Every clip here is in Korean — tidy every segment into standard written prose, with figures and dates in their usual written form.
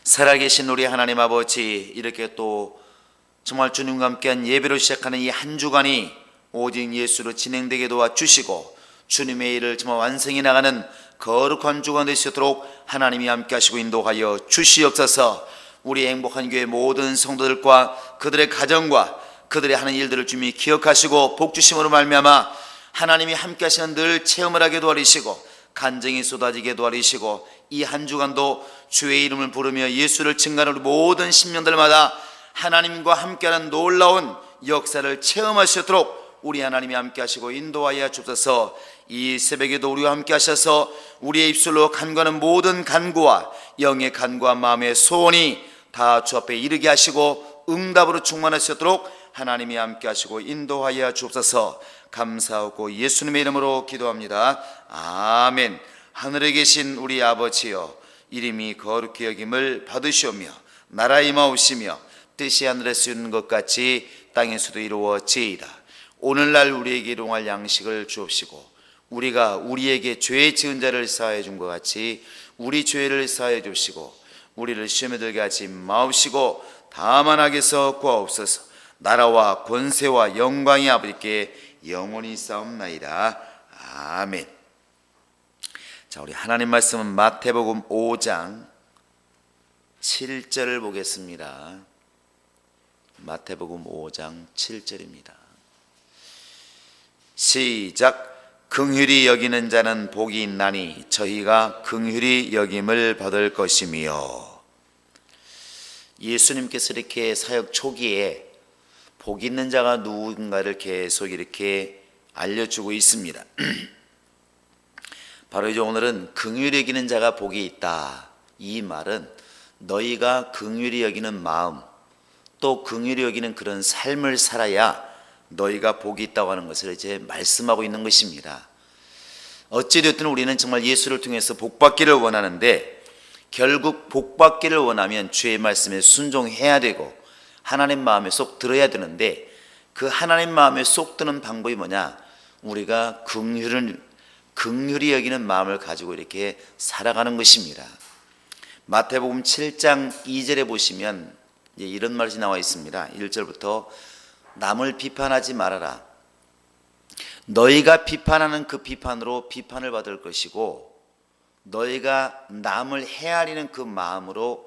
살아계신 우리 하나님 아버지, 이렇게 또 정말 주님과 함께한 예배로 시작하는 이 한 주간이 오직 예수로 진행되게 도와주시고 주님의 일을 정말 완성해 나가는 거룩한 주간 되시도록 하나님이 함께 하시고 인도하여 주시옵소서. 우리 행복한 교회 모든 성도들과 그들의 가정과 그들의 하는 일들을 주님이 기억하시고 복주심으로 말미암아 하나님이 함께 하시는 늘 체험을 하게 도와주시고 간증이 쏟아지게 도와주시고 이 한 주간도 주의 이름을 부르며 예수를 증거하는 모든 심령들마다 하나님과 함께하는 놀라운 역사를 체험하시도록 우리 하나님이 함께 하시고 인도하여 주옵소서. 이 새벽에도 우리와 함께 하셔서 우리의 입술로 간구하는 모든 간구와 영의 간구와 마음의 소원이 다 주 앞에 이르게 하시고 응답으로 충만하시도록 하나님이 함께 하시고 인도하여 주옵소서. 감사하고 예수님의 이름으로 기도합니다. 아멘. 하늘에 계신 우리 아버지여, 이름이 거룩히 여김을 받으시오며 나라 임하오시며 뜻이 하늘에서 이루는 것 같이 땅에서도 이루어지이다. 오늘날 우리에게 일용할 양식을 주옵시고 우리가 우리에게 죄 지은 자를 사하여 준 것 같이 우리 죄를 사하여 주시고 우리를 시험에 들게 하지 마옵시고 다만 악에서 구하옵소서. 나라와 권세와 영광이 아버지께 영원히 싸움나이다. 아멘. 자, 우리 하나님 말씀은 마태복음 5장 7절을 보겠습니다. 마태복음 5장 7절입니다. 시작. 긍휼히 여기는 자는 복이 있나니 저희가 긍휼히 여김을 받을 것이며. 예수님께서 이렇게 사역 초기에 복 있는 자가 누군가를 계속 이렇게 알려주고 있습니다. 바로 이제 오늘은 긍휼히 여기는 자가 복이 있다. 이 말은 너희가 긍휼히 여기는 마음, 또 긍휼히 여기는 그런 삶을 살아야 너희가 복이 있다고 하는 것을 이제 말씀하고 있는 것입니다. 어찌됐든 우리는 정말 예수를 통해서 복받기를 원하는데 결국 복받기를 원하면 주의 말씀에 순종해야 되고 하나님 마음에 쏙 들어야 되는데 그 하나님 마음에 쏙 드는 방법이 뭐냐? 우리가 긍휼히 여기는 마음을 가지고 이렇게 살아가는 것입니다. 마태복음 7장 2절에 보시면 이런 말이 나와 있습니다. 1절부터 남을 비판하지 말아라. 너희가 비판하는 그 비판으로 비판을 받을 것이고 너희가 남을 헤아리는 그 마음으로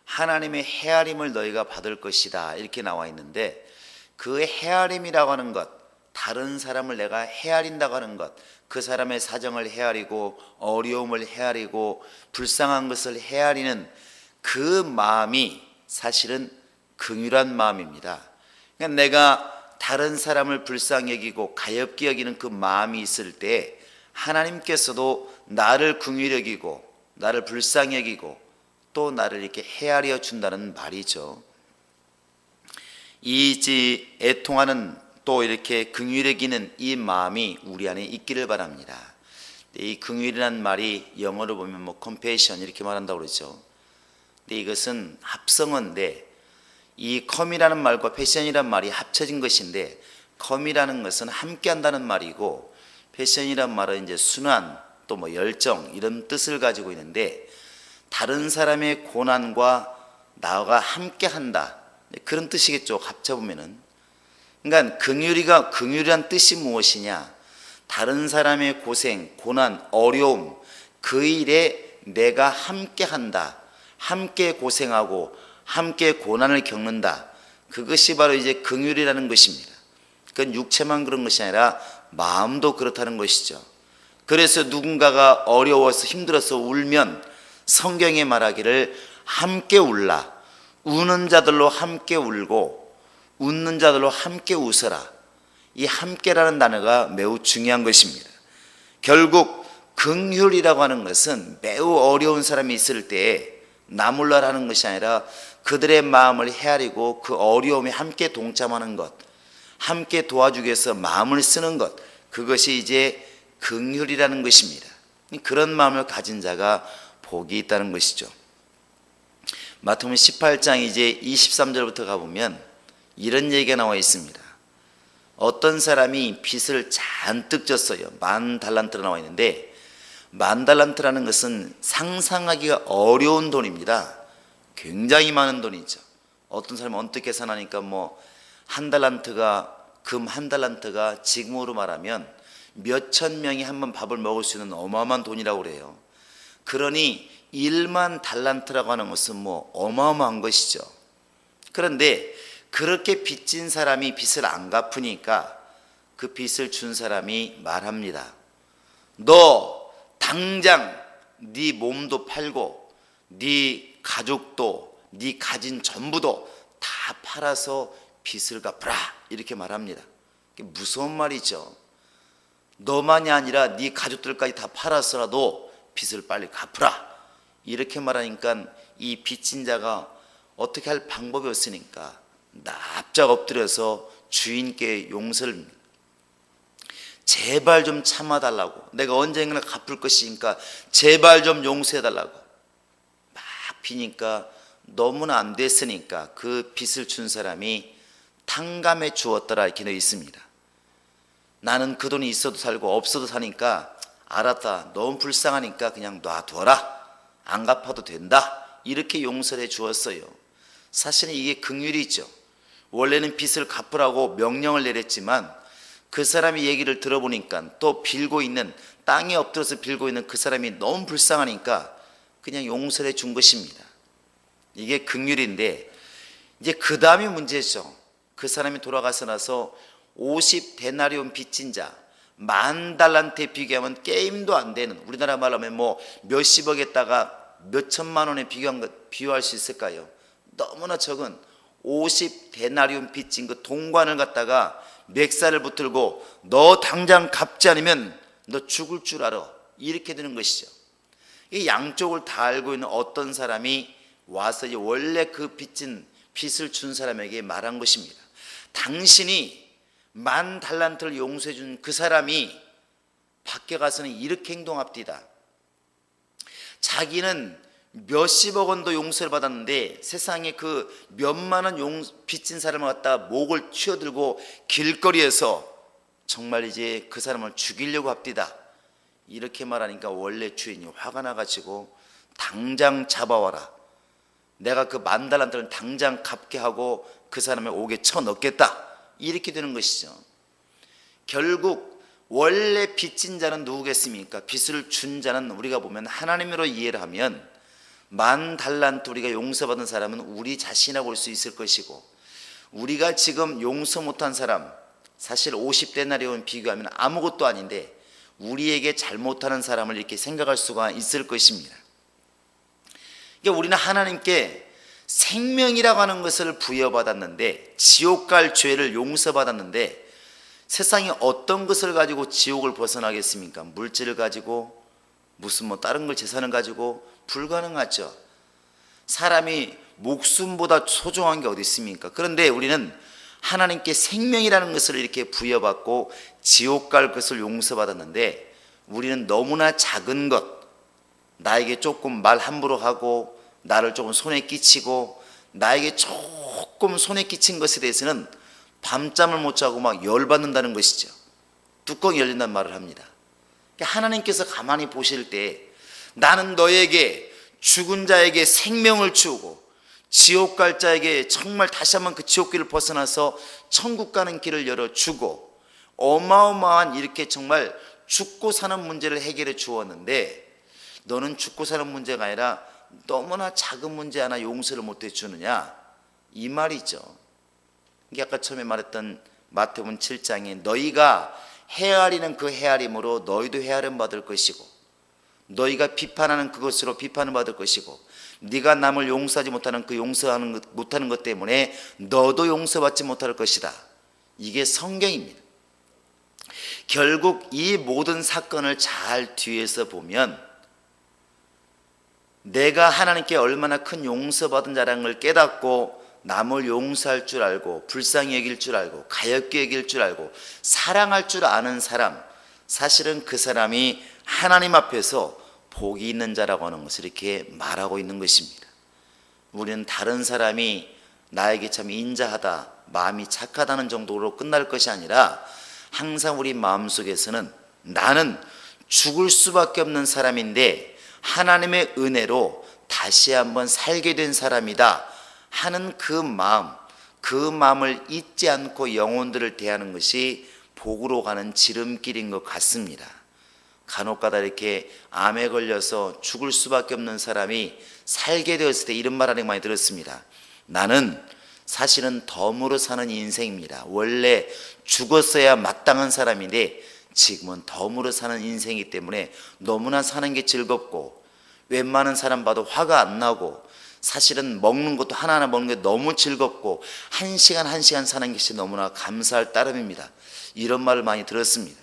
하나님의 헤아림을 너희가 받을 것이다. 이렇게 나와 있는데 그 헤아림이라고 하는 것, 다른 사람을 내가 헤아린다고 하는 것, 그 사람의 사정을 헤아리고 어려움을 헤아리고 불쌍한 것을 헤아리는 그 마음이 사실은 긍휼한 마음입니다. 그러니까 내가 다른 사람을 불쌍히 여기고 가엾게 여기는 그 마음이 있을 때 하나님께서도 나를 긍휼히 여기고 나를 불쌍히 여기고 또 나를 이렇게 헤아려 준다는 말이죠. 이 애통하는 또 이렇게 긍휼히 여기는 이 마음이 우리 안에 있기를 바랍니다. 이 긍휼이라는 말이 영어로 보면 compassion 이렇게 말한다고 그러죠. 근데 이것은 합성어인데 이 come이라는 말과 passion이라는 말이 합쳐진 것인데 come이라는 것은 함께한다는 말이고 passion이라는 말은 이제 순환 또 열정 이런 뜻을 가지고 있는데 다른 사람의 고난과 나와 함께한다 그런 뜻이겠죠. 합쳐보면은. 그러니까 긍휼이란 뜻이 무엇이냐? 다른 사람의 고생, 고난, 어려움 그 일에 내가 함께한다. 함께 고생하고 함께 고난을 겪는다. 그것이 바로 이제 긍휼이라는 것입니다. 그건 육체만 그런 것이 아니라 마음도 그렇다는 것이죠. 그래서 누군가가 어려워서 힘들어서 울면 성경에 말하기를 함께 울라. 우는 자들로 함께 울고 웃는 자들로 함께 웃어라. 이 함께라는 단어가 매우 중요한 것입니다. 결국 긍휼이라고 하는 것은 매우 어려운 사람이 있을 때에 나 몰라 하는 것이 아니라 그들의 마음을 헤아리고 그 어려움에 함께 동참하는 것, 함께 도와주기 위해서 마음을 쓰는 것, 그것이 이제 긍휼이라는 것입니다. 그런 마음을 가진 자가 복이 있다는 것이죠. 마태복음 18장 이제 23절부터 가보면 이런 얘기가 나와 있습니다. 어떤 사람이 빚을 잔뜩 졌어요. 10,000달란트가 나와 있는데 10,000달란트라는 것은 상상하기가 어려운 돈입니다. 굉장히 많은 돈이죠. 어떤 사람은 어떻게 계산하니까 뭐 한 달란트가 금 한 달란트가 지금으로 말하면 몇천 명이 한 번 밥을 먹을 수 있는 어마어마한 돈이라고 그래요. 그러니 1만 달란트라고 하는 것은 뭐 어마어마한 것이죠. 그런데 그렇게 빚진 사람이 빚을 안 갚으니까 그 빚을 준 사람이 말합니다. 너 당장 네 몸도 팔고 네 가족도 네 가진 전부도 다 팔아서 빚을 갚으라, 이렇게 말합니다. 무서운 말이죠. 너만이 아니라 네 가족들까지 다 팔아서라도 빚을 빨리 갚으라, 이렇게 말하니까 이 빚진 자가 어떻게 할 방법이 없으니까 납작 엎드려서 주인께 용서를 빕니다. 제발 좀 참아달라고, 내가 언젠가 갚을 것이니까 제발 좀 용서해달라고 막 비니까 너무나 안 됐으니까 그 빚을 준 사람이 탕감해 주었더라, 이렇게 되어 있습니다. 나는 그 돈이 있어도 살고 없어도 사니까 알았다, 너무 불쌍하니까 그냥 놔둬라, 안 갚아도 된다, 이렇게 용서를 해 주었어요. 사실은 이게 긍휼이죠. 원래는 빚을 갚으라고 명령을 내렸지만 그 사람의 얘기를 들어보니까 또 빌고 있는, 땅에 엎드려서 빌고 있는 그 사람이 너무 불쌍하니까 그냥 용서를 해 준 것입니다. 이게 긍휼인데, 이제 그 다음이 문제죠. 그 사람이 돌아가서 나서 50데나리온 빚진 자, 10,000달란트에 비교하면 게임도 안 되는, 우리나라 말로 하면 뭐 몇십억에다가 몇천만 원에 비교할 수 있을까요? 너무나 적은 50데나리온 빚진 그 동관을 갖다가 맥살을 붙들고 너 당장 갚지 않으면 너 죽을 줄 알아, 이렇게 되는 것이죠. 이 양쪽을 다 알고 있는 어떤 사람이 와서 원래 그 빚을 준 사람에게 말한 것입니다. 당신이 10,000달란트를 용서해 준 그 사람이 밖에 가서는 이렇게 행동합디다. 자기는 몇십억 원도 용서를 받았는데 세상에 그 몇만 원 빚진 사람을 갖다가 목을 쥐어들고 길거리에서 정말 이제 그 사람을 죽이려고 합디다, 이렇게 말하니까 원래 주인이 화가 나가지고 당장 잡아와라, 내가 그 10,000달란트를 당장 갚게 하고 그 사람의 옥에 쳐넣겠다, 이렇게 되는 것이죠. 결국 원래 빚진 자는 누구겠습니까? 빚을 준 자는 우리가 보면 하나님으로 이해를 하면 10,000달란트 우리가 용서받은 사람은 우리 자신이라고 볼 수 있을 것이고, 우리가 지금 용서 못한 사람, 사실 50데나리온 비교하면 아무것도 아닌데 우리에게 잘못하는 사람을 이렇게 생각할 수가 있을 것입니다. 그러니까 우리는 하나님께 생명이라고 하는 것을 부여받았는데, 지옥 갈 죄를 용서받았는데, 세상에 어떤 것을 가지고 지옥을 벗어나겠습니까? 물질을 가지고, 무슨 뭐 다른 걸 재산을 가지고, 불가능하죠. 사람이 목숨보다 소중한 게 어디 있습니까? 그런데 우리는 하나님께 생명이라는 것을 이렇게 부여받고 지옥 갈 것을 용서받았는데, 우리는 너무나 작은 것, 나에게 조금 말 함부로 하고 나를 조금 손에 끼치고 나에게 조금 손에 끼친 것에 대해서는 밤잠을 못 자고 막 열받는다는 것이죠. 뚜껑이 열린다는 말을 합니다. 하나님께서 가만히 보실 때 나는 너에게, 죽은 자에게 생명을 주고 지옥 갈 자에게 정말 다시 한번 그 지옥길을 벗어나서 천국 가는 길을 열어주고 어마어마한 이렇게 정말 죽고 사는 문제를 해결해 주었는데, 너는 죽고 사는 문제가 아니라 너무나 작은 문제 하나 용서를 못해 주느냐, 이 말이죠. 이게 아까 처음에 말했던 마태복음 7장에 너희가 헤아리는 그 헤아림으로 너희도 헤아림 받을 것이고, 너희가 비판하는 그것으로 비판을 받을 것이고, 네가 남을 용서하지 못하는 그 용서하는 못하는 것 때문에 너도 용서받지 못할 것이다. 이게 성경입니다. 결국 이 모든 사건을 잘 뒤에서 보면 내가 하나님께 얼마나 큰 용서받은 자라는 걸 깨닫고 남을 용서할 줄 알고 불쌍히 여길 줄 알고 가엾게 여길 줄 알고 사랑할 줄 아는 사람, 사실은 그 사람이 하나님 앞에서 복이 있는 자라고 하는 것을 이렇게 말하고 있는 것입니다. 우리는 다른 사람이 나에게 참 인자하다, 마음이 착하다는 정도로 끝날 것이 아니라 항상 우리 마음속에서는 나는 죽을 수밖에 없는 사람인데 하나님의 은혜로 다시 한번 살게 된 사람이다 하는 그 마음을 잊지 않고 영혼들을 대하는 것이 복으로 가는 지름길인 것 같습니다. 간혹가다 이렇게 암에 걸려서 죽을 수밖에 없는 사람이 살게 되었을 때 이런 말 하는 거 많이 들었습니다. 나는 사실은 덤으로 사는 인생입니다. 원래 죽었어야 마땅한 사람인데 지금은 덤으로 사는 인생이기 때문에 너무나 사는 게 즐겁고 웬만한 사람 봐도 화가 안 나고 사실은 먹는 것도 하나하나 먹는 게 너무 즐겁고 한 시간 사는 것이 너무나 감사할 따름입니다. 이런 말을 많이 들었습니다.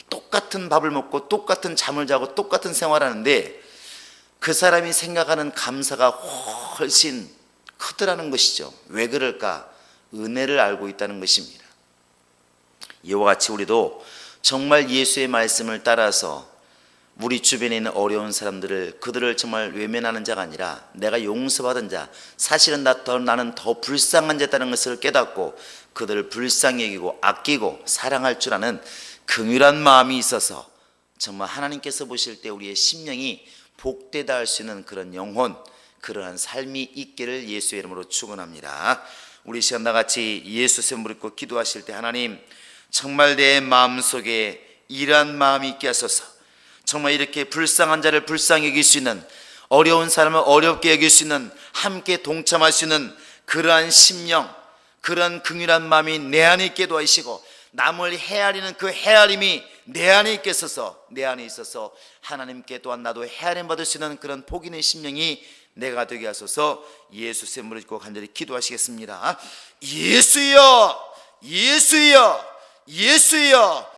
똑같은 밥을 먹고 똑같은 잠을 자고 똑같은 생활하는데 그 사람이 생각하는 감사가 훨씬 크더라는 것이죠. 왜 그럴까? 은혜를 알고 있다는 것입니다. 이와 같이 우리도 정말 예수의 말씀을 따라서 우리 주변에 있는 어려운 사람들을 그들을 정말 외면하는 자가 아니라 내가 용서받은 자, 사실은 나는 더 불쌍한 자다는 것을 깨닫고 그들을 불쌍히 여기고 아끼고 사랑할 줄 아는 긍휼한 마음이 있어서 정말 하나님께서 보실 때 우리의 심령이 복되다 할 수 있는 그런 영혼, 그러한 삶이 있기를 예수의 이름으로 축원합니다. 우리 시간 다 같이 예수 샘물 입고 기도하실 때 하나님 정말 내 마음속에 이러한 마음이 있게 하소서. 정말 이렇게 불쌍한 자를 불쌍히 여길 수 있는, 어려운 사람을 어렵게 여길 수 있는, 함께 동참할 수 있는 그러한 심령, 그런 긍휼한 마음이 내 안에 있게 도와주시고 남을 헤아리는 그 헤아림이 내 안에 있게 있어서 하나님께 또한 나도 헤아림 받을 수 있는 그런 복 있는 심령이 내가 되게 하소서. 예수 샘물을 입고 간절히 기도하시겠습니다. 예수여, 예수여, 예수여.